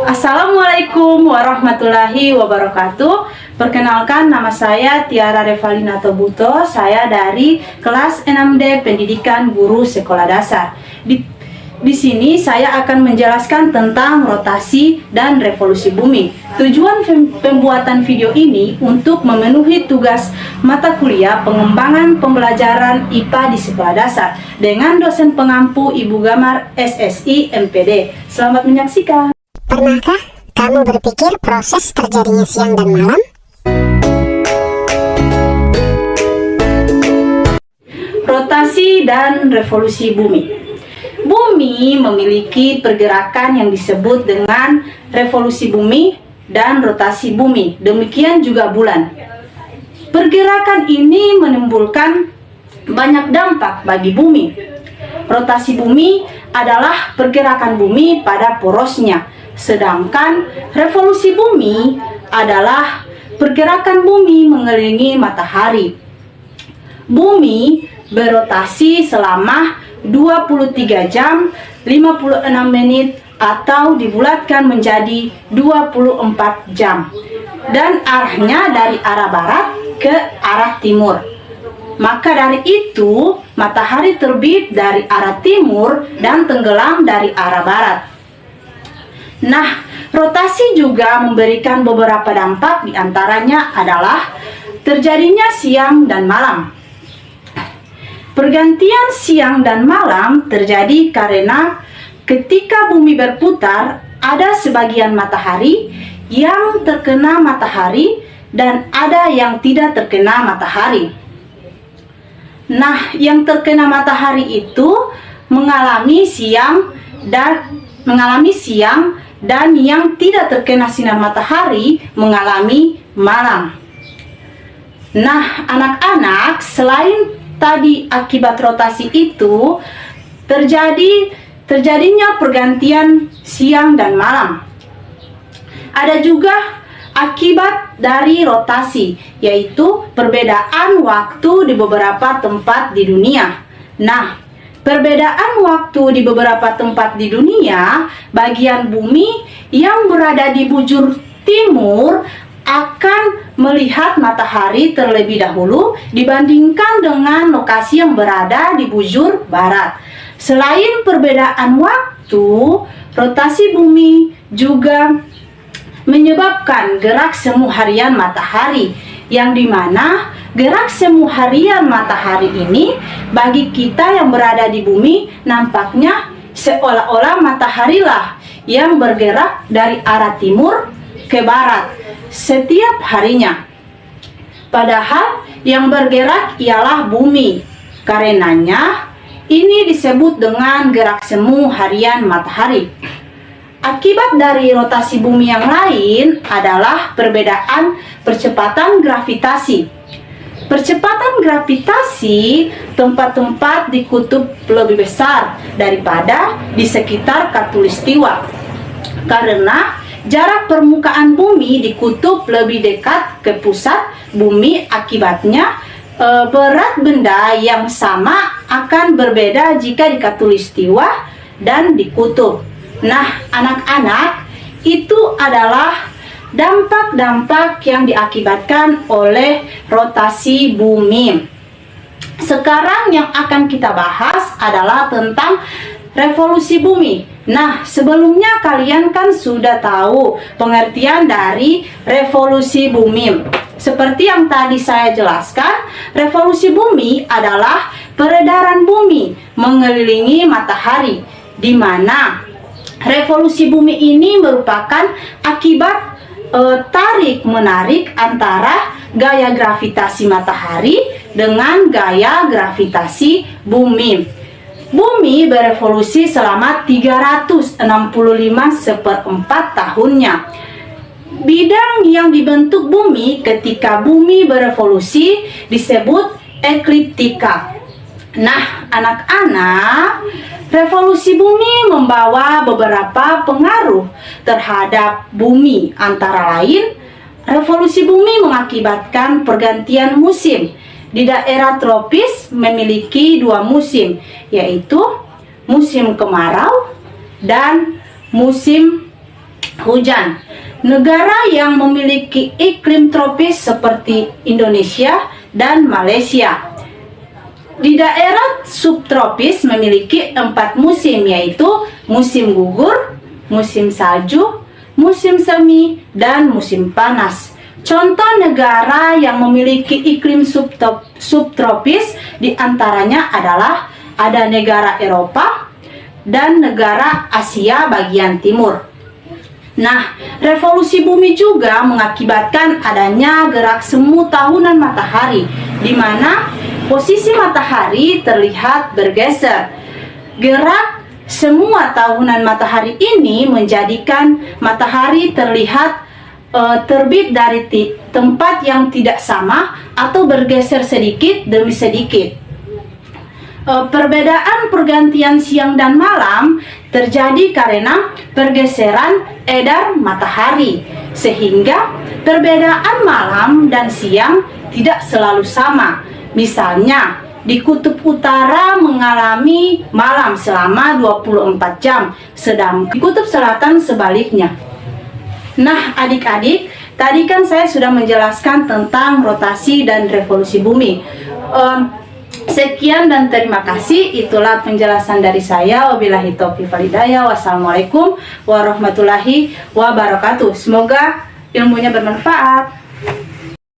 Assalamualaikum warahmatullahi wabarakatuh. Perkenalkan, nama saya Tiara Revalina Tobuto. Saya dari kelas 6D Pendidikan Guru Sekolah Dasar. Di sini saya akan menjelaskan tentang rotasi dan revolusi bumi. Tujuan pembuatan video ini untuk memenuhi tugas mata kuliah pengembangan pembelajaran IPA di sekolah dasar dengan dosen pengampu Ibu Gamar SSI MPD. Selamat menyaksikan. Pernahkah kamu berpikir proses terjadinya siang dan malam? Rotasi dan revolusi bumi. Bumi memiliki pergerakan yang disebut dengan revolusi bumi dan rotasi bumi. Demikian juga bulan. Pergerakan ini menimbulkan banyak dampak bagi bumi. Rotasi bumi adalah pergerakan bumi pada porosnya. Sedangkan revolusi bumi adalah pergerakan bumi mengelilingi matahari. Bumi berotasi selama 23 jam 56 menit atau dibulatkan menjadi 24 jam. Dan arahnya dari arah barat ke arah timur. Maka dari itu, matahari terbit dari arah timur dan tenggelam dari arah barat. Nah, rotasi juga memberikan beberapa dampak, diantaranya adalah terjadinya siang dan malam. Pergantian siang dan malam terjadi karena ketika bumi berputar, ada sebagian matahari yang terkena matahari dan ada yang tidak terkena matahari. Nah, yang terkena matahari itu mengalami siang dan yang tidak terkena sinar matahari mengalami malam. Nah, anak-anak, selain tadi akibat rotasi itu terjadinya pergantian siang dan malam, ada juga akibat dari rotasi, yaitu perbedaan waktu di beberapa tempat di dunia. Nah, perbedaan waktu di beberapa tempat di dunia, bagian bumi yang berada di bujur timur akan melihat matahari terlebih dahulu dibandingkan dengan lokasi yang berada di bujur barat. Selain perbedaan waktu, rotasi bumi juga menyebabkan gerak semu harian matahari, yang dimana gerak semu harian matahari ini bagi kita yang berada di bumi nampaknya seolah-olah mataharilah yang bergerak dari arah timur ke barat setiap harinya. Padahal yang bergerak ialah bumi. Karenanya ini disebut dengan gerak semu harian matahari. Akibat dari rotasi bumi yang lain adalah perbedaan percepatan gravitasi. Percepatan gravitasi tempat-tempat di kutub lebih besar daripada di sekitar khatulistiwa. Karena jarak permukaan bumi di kutub lebih dekat ke pusat bumi, akibatnya berat benda yang sama akan berbeda jika di khatulistiwa dan di kutub. Nah, anak-anak, itu adalah dampak-dampak yang diakibatkan oleh rotasi bumi. Sekarang yang akan kita bahas adalah tentang revolusi bumi. Nah, sebelumnya kalian kan sudah tahu pengertian dari revolusi bumi. Seperti yang tadi saya jelaskan, revolusi bumi adalah peredaran bumi mengelilingi matahari, di mana revolusi bumi ini merupakan akibat tarik-menarik antara gaya gravitasi matahari dengan gaya gravitasi bumi. Bumi berevolusi selama 365/4 tahunnya. Bidang yang dibentuk bumi ketika bumi berevolusi disebut ekliptika. Nah, anak-anak, revolusi bumi membawa beberapa pengaruh terhadap bumi. Antara lain, revolusi bumi mengakibatkan pergantian musim. Di daerah tropis memiliki 2 musim, yaitu musim kemarau dan musim hujan. Negara yang memiliki iklim tropis seperti Indonesia dan Malaysia. Di daerah subtropis memiliki 4 musim, yaitu musim gugur, musim salju, musim semi, dan musim panas. Contoh negara yang memiliki iklim subtropis diantaranya adalah ada negara Eropa dan negara Asia bagian timur. Nah, revolusi bumi juga mengakibatkan adanya gerak semu tahunan matahari, di mana posisi matahari terlihat bergeser. Gerak semua tahunan matahari ini menjadikan matahari terlihat terbit dari tempat yang tidak sama atau bergeser sedikit demi sedikit. Perbedaan pergantian siang dan malam terjadi karena pergeseran edar matahari, sehingga perbedaan malam dan siang tidak selalu sama. Misalnya, di kutub utara mengalami malam selama 24 jam, sedang di kutub selatan sebaliknya. Nah, adik-adik, tadi kan saya sudah menjelaskan tentang rotasi dan revolusi bumi. Sekian dan terima kasih. Itulah penjelasan dari saya. Wabillahi taufiq wal hidayah. Wassalamualaikum warahmatullahi wabarakatuh. Semoga ilmunya bermanfaat.